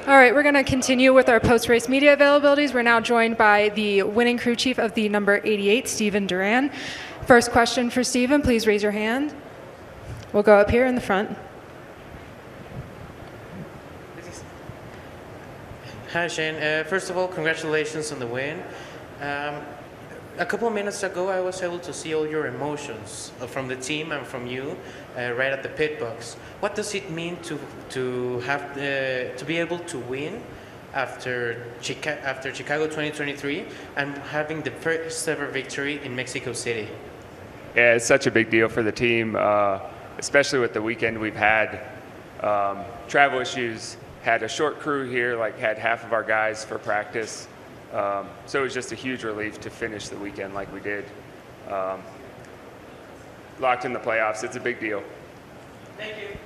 All right, we're going to continue with our post-race media availabilities. We're now joined by the winning crew chief of the number 88, Stephen Doran. First question for Stephen, please raise your hand. We'll go up here in the front. Hi, Shane. First of all, congratulations on the win. A couple of minutes ago, I was able to see all your emotions from the team and from you right at the pit box. What does it mean to have to be able to win after Chicago 2023 and having the first ever victory in Mexico City? Yeah, it's such a big deal for the team, especially with the weekend we've had. Travel issues, had a short crew here, had half of our guys for practice. So it was just a huge relief to finish the weekend like we did. Locked in the playoffs, it's a big deal. Thank you.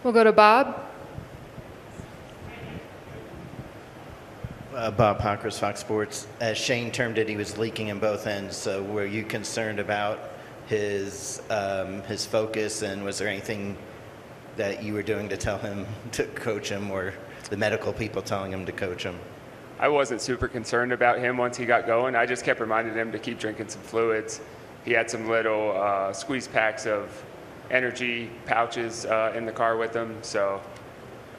We'll go to Bob. Bob Hockers, Fox Sports. As Shane termed it, he was leaking in both ends. So were you concerned about his focus, and was there anything that you were doing to tell him to coach him, or the medical people telling him to coach him? I wasn't super concerned about him once he got going. I just kept reminding him to keep drinking some fluids. He had some little squeeze packs of energy pouches in the car with him. So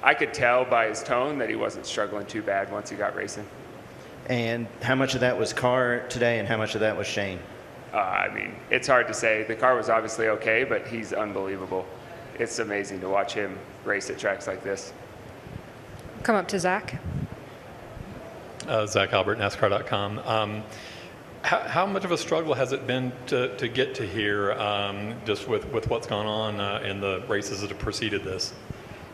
I could tell by his tone that he wasn't struggling too bad once he got racing. And how much of that was Carr today, and how much of that was Shane? It's hard to say. The car was obviously okay, but he's unbelievable. It's amazing to watch him race at tracks like this. Come up to Zach. Zach Albert, NASCAR.com. How much of a struggle has it been to get to here, just with what's gone on in the races that have preceded this?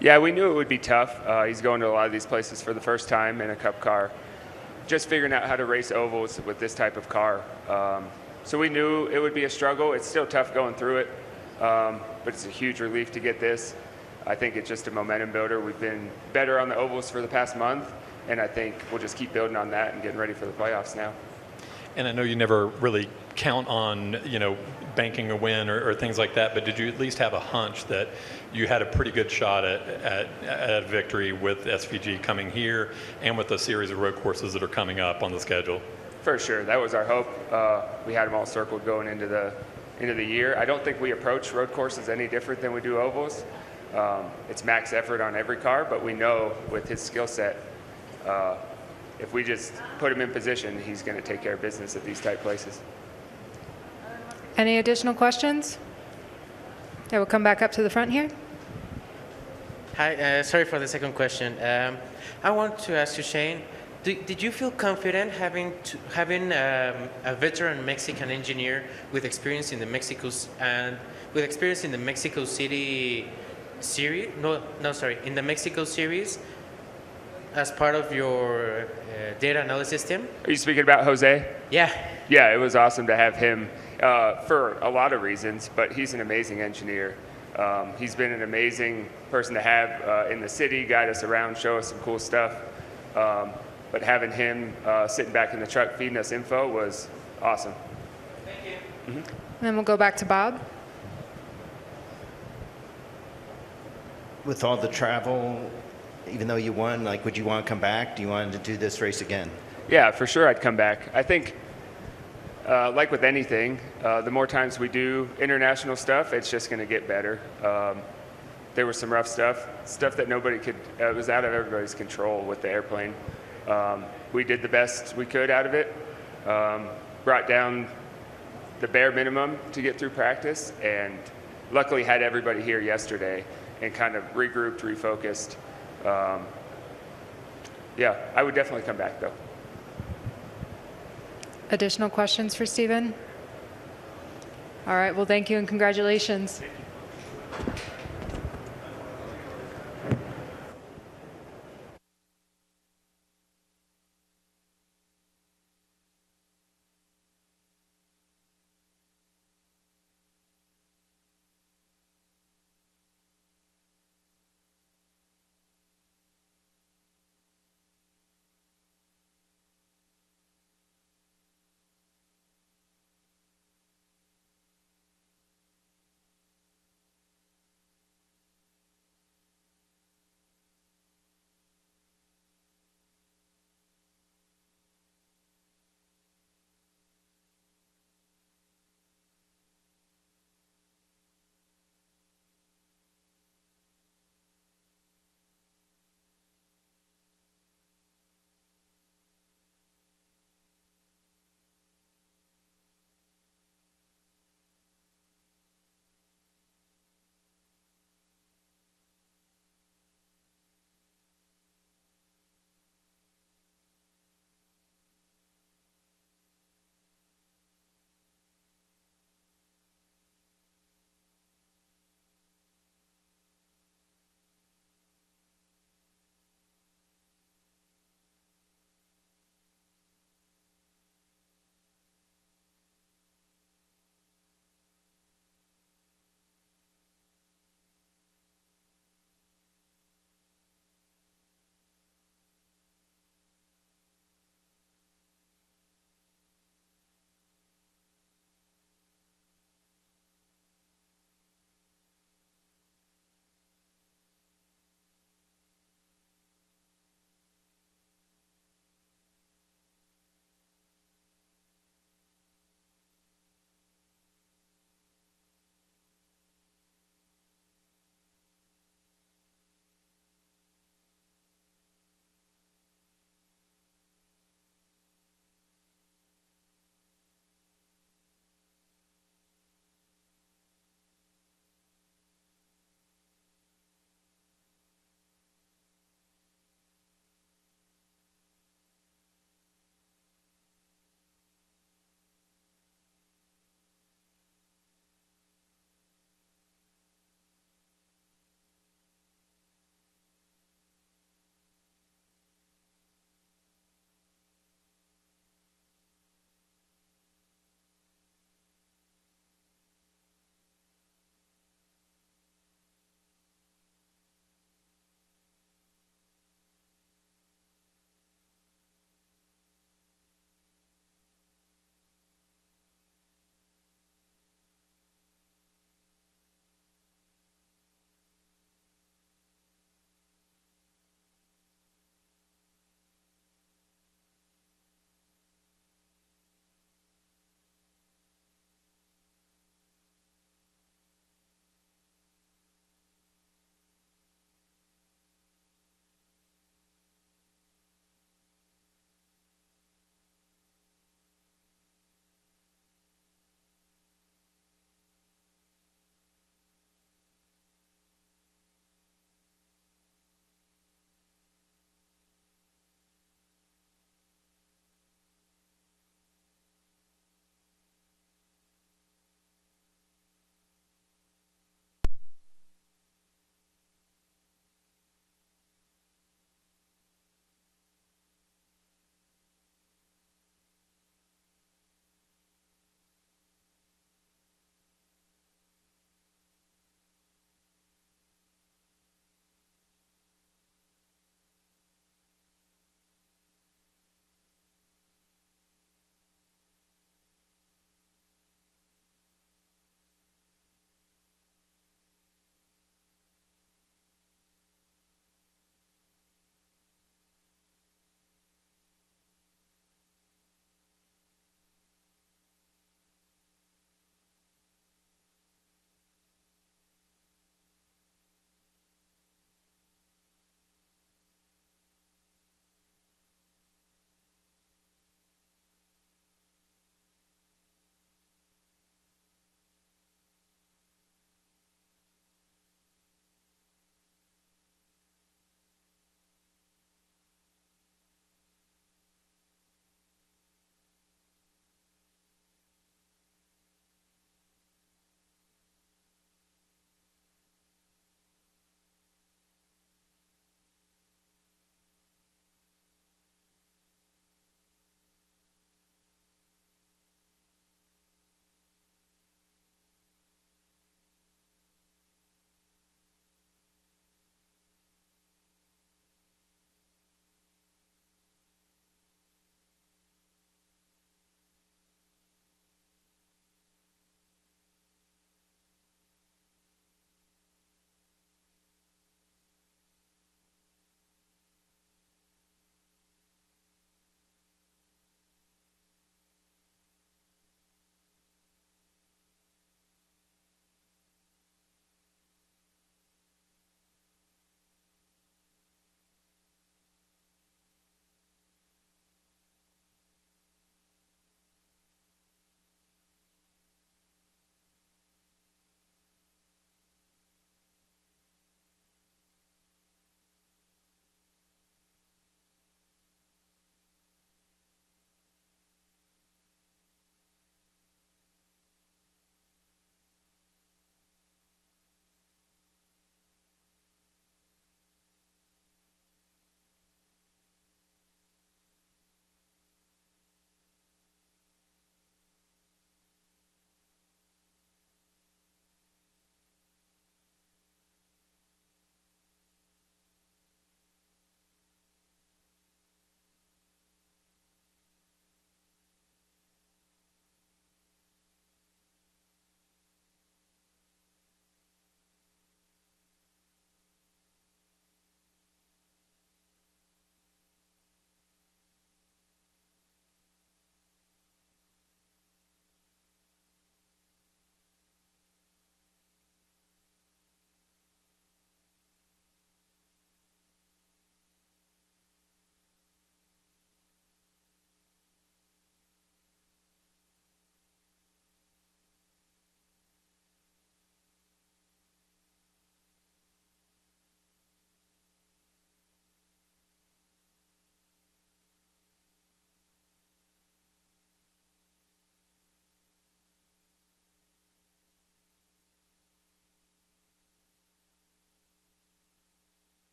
Yeah, we knew it would be tough. He's going to a lot of these places for the first time in a Cup car. Just figuring out how to race ovals with this type of car. So we knew it would be a struggle. It's still tough going through it, but it's a huge relief to get this. I think it's just a momentum builder. We've been better on the ovals for the past month, and I think we'll just keep building on that and getting ready for the playoffs now. And I know you never really count on, banking a win or things like that, but did you at least have a hunch that you had a pretty good shot at a victory with SVG coming here and with a series of road courses that are coming up on the schedule? For sure, that was our hope. We had them all circled going into the year. I don't think we approach road courses any different than we do ovals. It's max effort on every car, but we know with his skill set, if we just put him in position, he's going to take care of business at these type places. Any additional questions? Yeah, we'll come back up to the front here. Hi, sorry for the second question. I want to ask you, Shane, did you feel confident having a veteran Mexican engineer with experience in the Mexico City series? In the Mexico series, as part of your data analysis team? Are you speaking about Jose? Yeah. Yeah, it was awesome to have him for a lot of reasons, but he's an amazing engineer. He's been an amazing person to have in the city, guide us around, show us some cool stuff. But having him sitting back in the truck feeding us info was awesome. Thank you. And then we'll go back to Bob. With all the travel, even though you won, would you want to come back? Do you want to do this race again? Yeah, for sure I'd come back. I think, like with anything, the more times we do international stuff, it's just going to get better. There was some rough stuff that it was out of everybody's control with the airplane. We did the best we could out of it, brought down the bare minimum to get through practice, and luckily had everybody here yesterday and kind of regrouped, refocused. Yeah, I would definitely come back though. Additional questions for Stephen? All right, well, thank you and congratulations.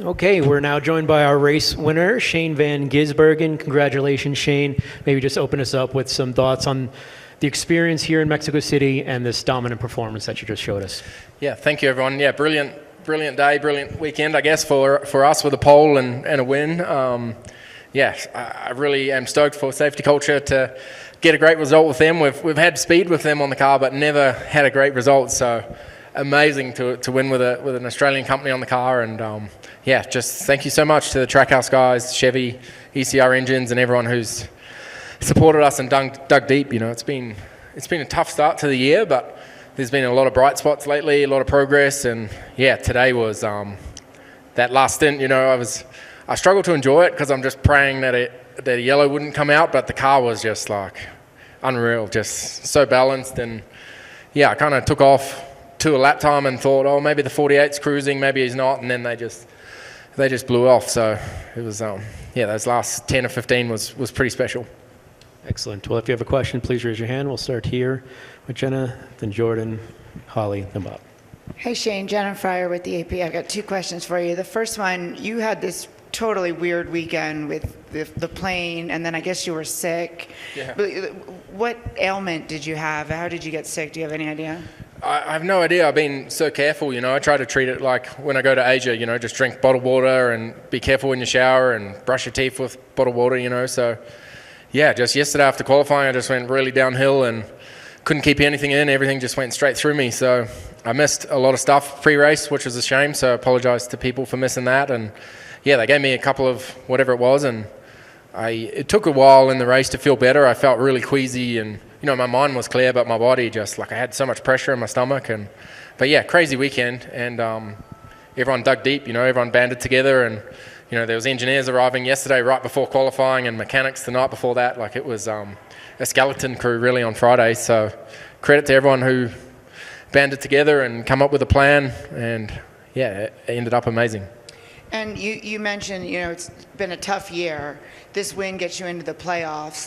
Okay, we're now joined by our race winner, Shane Van Gisbergen. Congratulations, Shane. Maybe just open us up with some thoughts on the experience here in Mexico City and this dominant performance that you just showed us. Yeah, thank you, everyone. Yeah, brilliant day, brilliant weekend, I guess, for us with a pole and a win. I really am stoked for safety culture to get a great result with them. We've had speed with them on the car, but never had a great result. So amazing to win with an Australian company on the car. And just thank you so much to the Trackhouse guys, Chevy, ECR Engines, and everyone who's supported us and dug deep. You know, it's been a tough start to the year, but there's been a lot of bright spots lately, a lot of progress. And today was that last stint. You know, I struggled to enjoy it because I'm just praying that yellow wouldn't come out, but the car was just like unreal, just so balanced. And I kind of took off to a lap time and thought, oh, maybe the 48's cruising, maybe he's not, and then they just blew off. So it was those last 10 or 15 was pretty special. Excellent. Well, if you have a question, please raise your hand. We'll start here with Jenna, then Jordan, Holly, then Bob. Hey Shane, Jenna Fryer with the AP. I've got two questions for you. The first one, you had this totally weird weekend with the plane, and then I guess you were sick. Yeah. What ailment did you have? How did you get sick? Do you have any idea? I have no idea. I've been so careful, you know. I try to treat it like when I go to Asia, you know, just drink bottled water and be careful when you shower and brush your teeth with bottled water, you know. So, just yesterday after qualifying, I just went really downhill and couldn't keep anything in. Everything just went straight through me. So I missed a lot of stuff pre-race, which was a shame. So I apologize to people for missing that. And they gave me a couple of whatever it was, and it took a while in the race to feel better. I felt really queasy, and my mind was clear, but my body just I had so much pressure in my stomach. But crazy weekend, and everyone dug deep. Everyone banded together, and there was engineers arriving yesterday right before qualifying, and mechanics the night before that. It was a skeleton crew really on Friday. So credit to everyone who banded together and come up with a plan, and it ended up amazing. And you mentioned, it's been a tough year. This win gets you into the playoffs.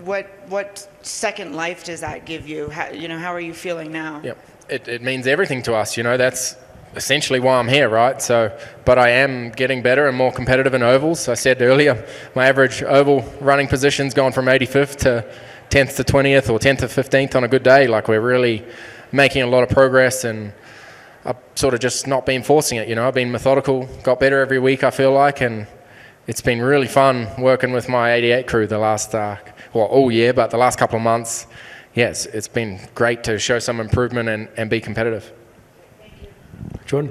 What second life does that give you? How are you feeling now? It means everything to us. That's essentially why I'm here, right? So, but I am getting better and more competitive in ovals. I said earlier, my average oval running position's gone from 85th to 10th to 20th or 10th to 15th on a good day. We're really making a lot of progress, and I've sort of just not been forcing it. I've been methodical, got better every week, I feel like, and it's been really fun working with my 88 crew the last, all year, but the last couple of months, it's been great to show some improvement and be competitive. Jordan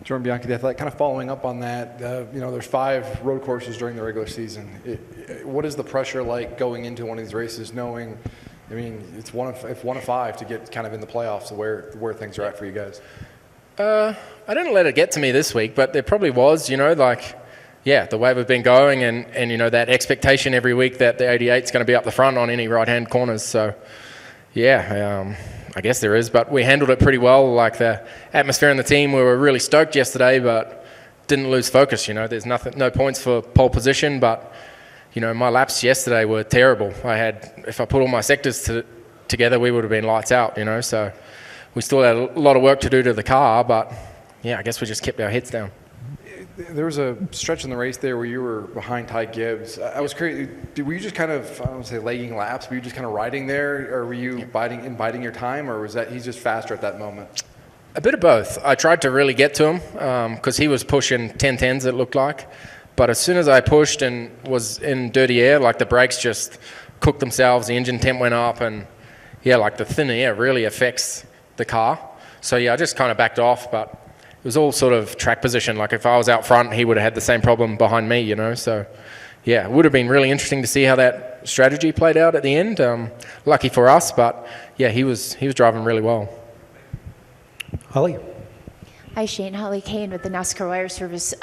Bianchi, the Athletic. Kind of following up on that, there's 5 road courses during the regular season. What is the pressure like going into one of these races, knowing, it's one of 5 to get kind of in the playoffs, where things are at for you guys? I didn't let it get to me this week, but there probably was, the way we've been going, and that expectation every week that the 88's going to be up the front on any right-hand corners. So, I guess there is, but we handled it pretty well. The atmosphere in the team, we were really stoked yesterday, but didn't lose focus. There's no points for pole position, but my laps yesterday were terrible. If I put all my sectors together, we would have been lights out. So we still had a lot of work to do to the car, but I guess we just kept our heads down. There was a stretch in the race there where you were behind Ty Gibbs. I was curious, were you just kind of, I don't want to say lagging laps, were you just kind of riding there, or were you biding your time, or was that he's just faster at that moment? A bit of both. I tried to really get to him because he was pushing 10-10s, it looked like. But as soon as I pushed and was in dirty air, the brakes just cooked themselves, the engine temp went up, and the thin air really affects the car. So I just kind of backed off, but it was all sort of track position. If I was out front, he would have had the same problem behind me, So, it would have been really interesting to see how that strategy played out at the end. Lucky for us, but he was driving really well. Holly. Hi, Shane. Holly Kane with the NASCAR Wire Service.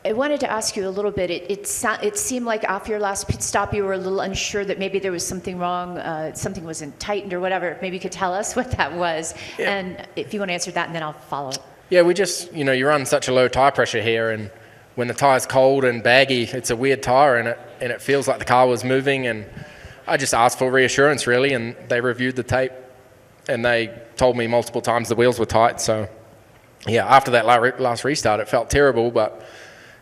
I wanted to ask you a little bit. It seemed like after your last pit stop, you were a little unsure that maybe there was something wrong, something wasn't tightened or whatever. Maybe you could tell us what that was. Yeah. And if you want to answer that, and then I'll follow. Yeah, we just, you run such a low tire pressure here, and when the tire's cold and baggy, it's a weird tire, and it feels like the car was moving. And I just asked for reassurance, really, and they reviewed the tape, and they told me multiple times the wheels were tight. So yeah, after that last restart, it felt terrible, but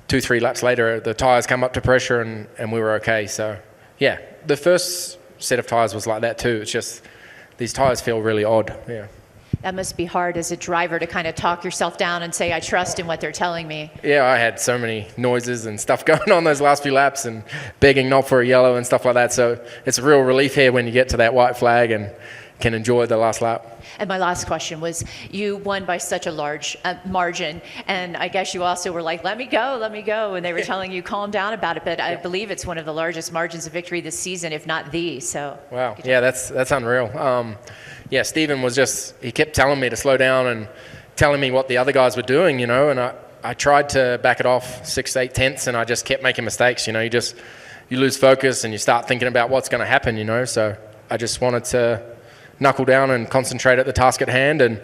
2-3 laps later, the tyres come up to pressure and we were okay. So, yeah, the first set of tyres was like that too. It's just these tyres feel really odd, yeah. That must be hard as a driver to kind of talk yourself down and say, I trust in what they're telling me. Yeah, I had so many noises and stuff going on those last few laps and begging not for a yellow and stuff like that. So it's a real relief here when you get to that white flag and can enjoy the last lap. And my last question was, you won by such a large margin, and I guess you also were like, let me go, and they were telling you calm down about it, but I believe it's one of the largest margins of victory this season, if not the, so. Wow, yeah, that's unreal. Yeah, Stephen he kept telling me to slow down and telling me what the other guys were doing, you know, and I tried to back it off 6-8 tenths, and I just kept making mistakes, you know, you lose focus and you start thinking about what's going to happen, you know, so I just wanted to knuckle down and concentrate at the task at hand, and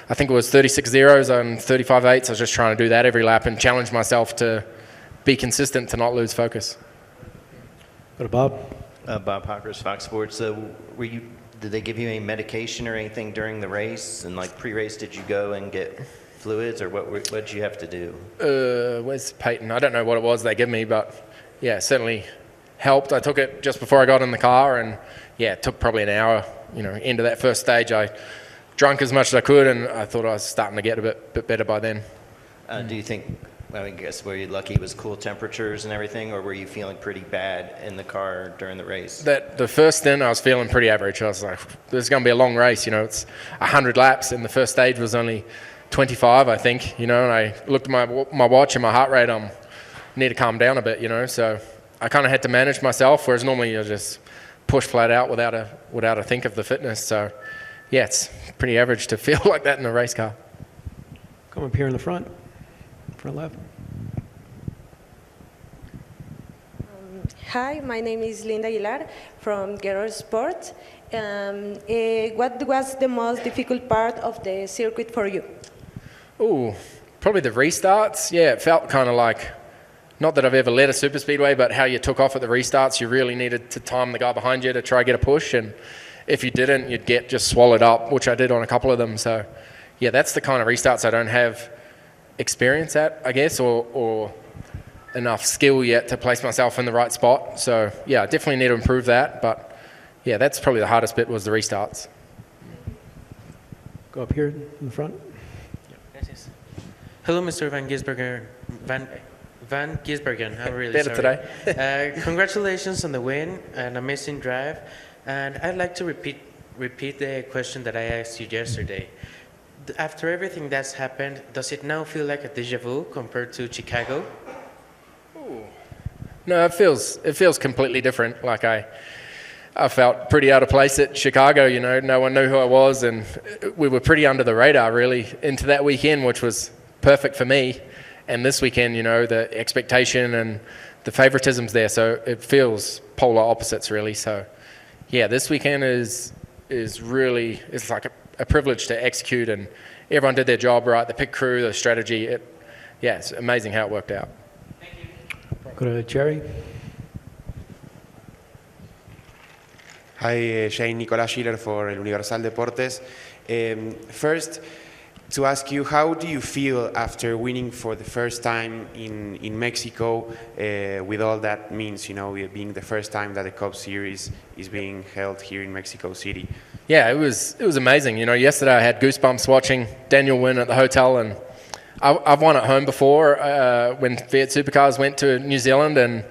I think it was 36 zeros and 35 eighths. I was just trying to do that every lap and challenge myself to be consistent, to not lose focus. Go to Bob. Bob Hawkers, Fox Sports. Did they give you any medication or anything during the race? And like pre-race, did you go and get fluids, or what did you have to do? Where's Peyton? I don't know what it was they gave me, but yeah, it certainly helped. I took it just before I got in the car, and yeah, it took probably an hour. You know, into that first stage, I drank as much as I could, and I thought I was starting to get a bit better by then. Do you think, I guess, were you lucky it was cool temperatures and everything, or were you feeling pretty bad in the car during the race? The first stint, I was feeling pretty average. I was like, this is going to be a long race, you know, it's 100 laps, and the first stage was only 25, I think, you know, and I looked at my watch and my heart rate, I need to calm down a bit, you know, so I kind of had to manage myself, whereas normally you just push flat out without a think of the fitness. So, yeah, it's pretty average to feel like that in a race car. Come up here in the front left. Hi, my name is Linda Aguilar from Guerrero Sport. What was the most difficult part of the circuit for you? Ooh, probably the restarts. Yeah, it felt kind of like, not that I've ever led a super speedway, but how you took off at the restarts, you really needed to time the guy behind you to try to get a push, and if you didn't, you'd get just swallowed up, which I did on a couple of them. So, yeah, that's the kind of restarts I don't have experience at, I guess, or enough skill yet to place myself in the right spot. So, yeah, I definitely need to improve that, but, yeah, that's probably the hardest bit was the restarts. Go up here in the front. Hello, Mr. Van Gisbergen, I'm really Better sorry. today. Congratulations on the win, an amazing drive. And I'd like to repeat the question that I asked you yesterday. After everything that's happened, does it now feel like a déjà vu compared to Chicago? Ooh. No, it feels completely different. Like I felt pretty out of place at Chicago, you know, no one knew who I was, and we were pretty under the radar really into that weekend, which was perfect for me. And this weekend, you know, the expectation and the favoritism's there, so it feels polar opposites really. So, yeah, this weekend is really, it's like a privilege to execute, and everyone did their job right, the pit crew, the strategy. It's amazing how it worked out. Thank you. Go to Jerry. Hi, Shane Nicolás Schiller for El Universal Deportes. First, to ask you, how do you feel after winning for the first time in Mexico, with all that means, you know, it being the first time that the Cup Series is being held here in Mexico City? Yeah, it was amazing. You know, yesterday I had goosebumps watching Daniel win at the hotel, and I've won at home before when Fiat Supercars went to New Zealand, and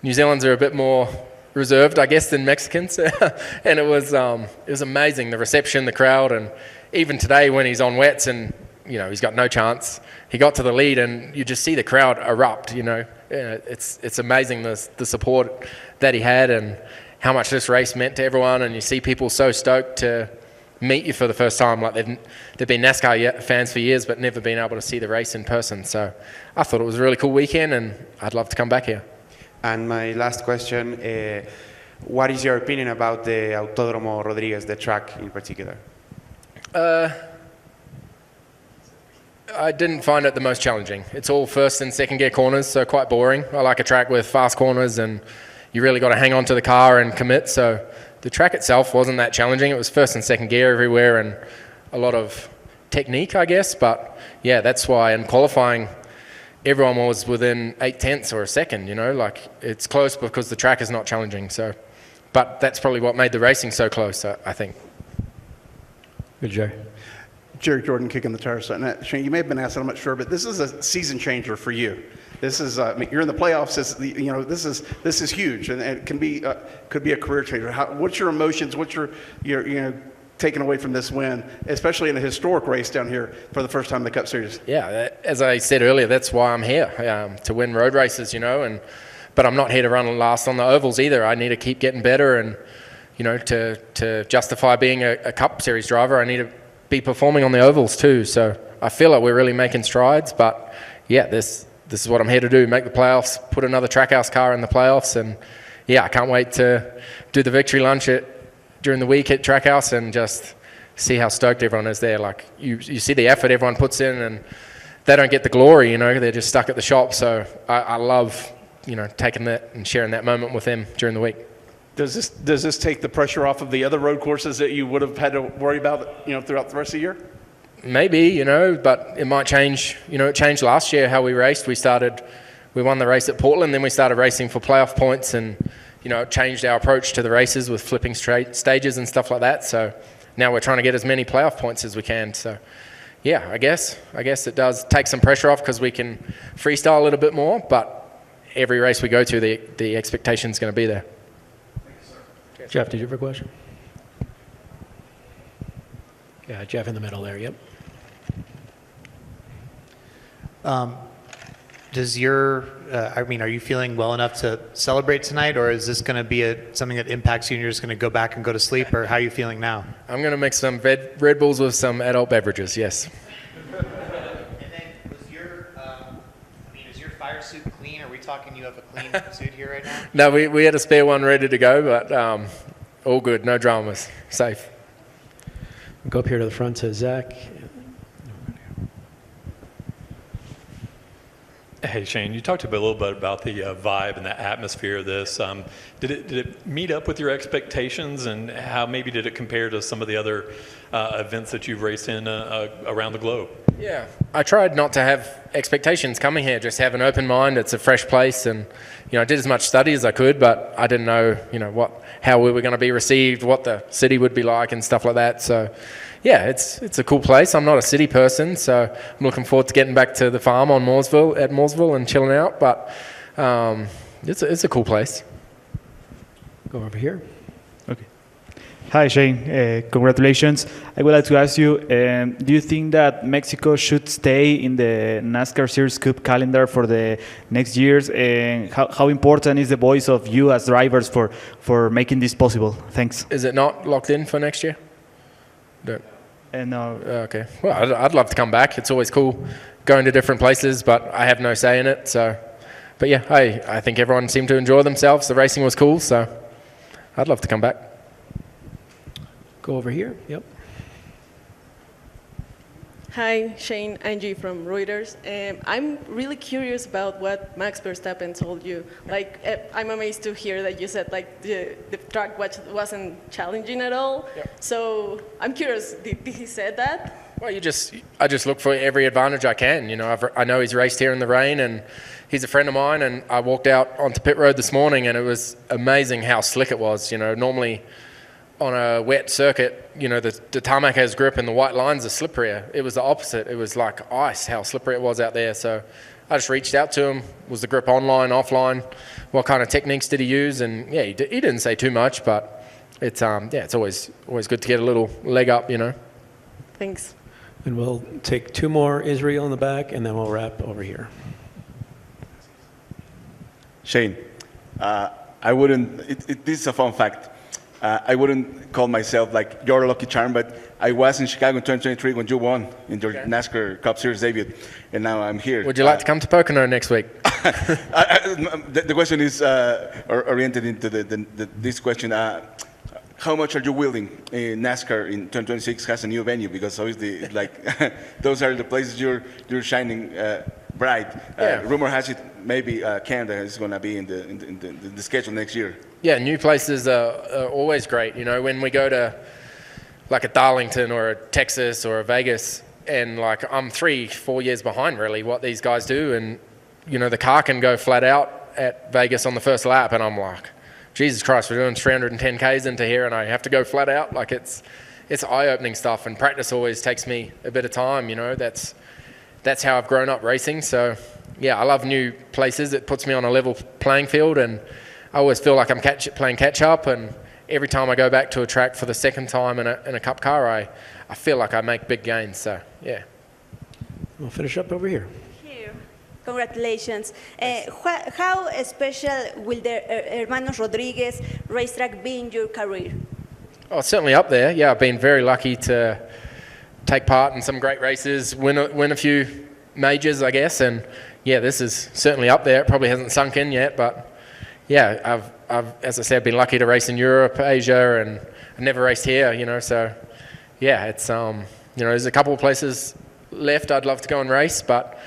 New Zealanders are a bit more reserved, I guess, than Mexicans. And it was amazing, the reception, the crowd, and even today when he's on wets and, you know, he's got no chance, he got to the lead and you just see the crowd erupt, you know. It's amazing the support that he had and how much this race meant to everyone, and you see people so stoked to meet you for the first time. Like they've been NASCAR fans for years but never been able to see the race in person. So I thought it was a really cool weekend and I'd love to come back here. And my last question, what is your opinion about the Autodromo Rodriguez, the track in particular? I didn't find it the most challenging. It's all first and second gear corners, so quite boring. I like a track with fast corners and you really got to hang on to the car and commit. So the track itself wasn't that challenging. It was first and second gear everywhere and a lot of technique, I guess. But yeah, that's why in qualifying, everyone was within 0.8 or a second. Like it's close because the track is not challenging. So, but that's probably what made the racing so close, I think. Good, Jerry. Jerry Jordan kicking the tires. Shane, you may have been asked, I'm not sure, but this is a season changer for you. This is, you're in the playoffs. This is huge, and it can be could be a career changer. What's your emotions? What's your taken away from this win, especially in a historic race down here for the first time in the Cup Series? Yeah, as I said earlier, that's why I'm here, to win road races, but I'm not here to run last on the ovals either. I need to keep getting better, and to justify being a Cup Series driver, I need to be performing on the ovals too. So I feel like we're really making strides, but yeah, this is what I'm here to do, make the playoffs, put another Trackhouse car in the playoffs, and yeah, I can't wait to do the victory lunch during the week at Trackhouse and just see how stoked everyone is there. Like you see the effort everyone puts in, and they don't get the glory, they're just stuck at the shop. So I love, taking that and sharing that moment with them during the week. Does this take the pressure off of the other road courses that you would have had to worry about, throughout the rest of the year? Maybe, but it might change. It changed last year how we raced. We won the race at Portland, then we started racing for playoff points, and it changed our approach to the races with flipping straight stages and stuff like that. So now we're trying to get as many playoff points as we can. So yeah, I guess it does take some pressure off because we can freestyle a little bit more, but every race we go to, the expectation's going to be there. Jeff, did you have a question? Yeah, Jeff in the middle there, yep. Are you feeling well enough to celebrate tonight, or is this going to be something that impacts you and you're just going to go back and go to sleep, or how are you feeling now? I'm going to mix some Red Bulls with some adult beverages, yes. And then is your fire suit clean? Are we talking you have a clean suit here right now? No, we had a spare one ready to go, but all good, no dramas, safe. We'll go up here to the front to Zach. Hey, Shane, you talked a little bit about the vibe and the atmosphere of this. Did it meet up with your expectations, and how maybe did it compare to some of the other events that you've raced in around the globe? Yeah, I tried not to have expectations coming here, just have an open mind. It's a fresh place, and I did as much study as I could, but I didn't know how we were going to be received, what the city would be like and stuff like that. So yeah, it's a cool place. I'm not a city person, so I'm looking forward to getting back to the farm at Mooresville and chilling out, but it's a cool place. Go over here. Okay. Hi, Shane. Congratulations. I would like to ask you, do you think that Mexico should stay in the NASCAR Series Cup calendar for the next years? And how important is the voice of you as drivers for making this possible? Thanks. Is it not locked in for next year? No. Okay. Well, I'd love to come back. It's always cool going to different places, but I have no say in it. So, but yeah, I think everyone seemed to enjoy themselves. The racing was cool, so I'd love to come back. Go over here. Yep. Hi, Shane, Angie from Reuters. I'm really curious about what Max Verstappen told you. I'm amazed to hear that you said the track wasn't challenging at all. Yep. So I'm curious, did he say that? Well, I just look for every advantage I can. I know he's raced here in the rain, and he's a friend of mine. And I walked out onto pit road this morning, and it was amazing how slick it was. Normally on a wet circuit, the tarmac has grip and the white lines are slipperier. It was the opposite. It was like ice, how slippery it was out there. So I just reached out to him. Was the grip online, offline? What kind of techniques did he use? And yeah, he didn't say too much, but it's always good to get a little leg up, Thanks. And we'll take two more, Israel in the back, and then we'll wrap over here. Shane, I wouldn't, this is a fun fact. I wouldn't call myself like your lucky charm, but I was in Chicago in 2023 when you won in your NASCAR Cup Series debut, and now I'm here. Would you like to come to Pocono next week? The question is oriented into this question. How much are you willing? NASCAR in 2026 has a new venue, because obviously, those are the places you're shining bright. Rumor has it maybe Canada is going to be in the schedule next year. Yeah, new places are always great. When we go to like a Darlington or a Texas or a Vegas, and like I'm 3-4 years behind really what these guys do, and you know the car can go flat out at Vegas on the first lap, and I'm like, Jesus Christ, we're doing 310 Ks into here, and I have to go flat out. Like it's eye-opening stuff, and practice always takes me a bit of time. You know, that's how I've grown up racing. So yeah, I love new places. It puts me on a level playing field, and I always feel like I'm playing catch up. And every time I go back to a track for the second time in a Cup car, I feel like I make big gains. So yeah. We'll finish up over here. Congratulations. How special will the Hermanos Rodriguez racetrack be in your career? Oh, certainly up there. Yeah, I've been very lucky to take part in some great races, win a few majors, I guess, and yeah, this is certainly up there. It probably hasn't sunk in yet, but yeah, I've as I said, been lucky to race in Europe, Asia, and I never raced here, you know. So yeah, it's you know, there's a couple of places left I'd love to go and race, but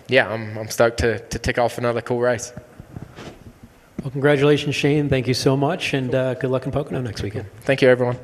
yeah, I'm stoked to tick off another cool race. Well, congratulations, Shane. Thank you so much, and good luck in Pocono next weekend. Thank you, everyone.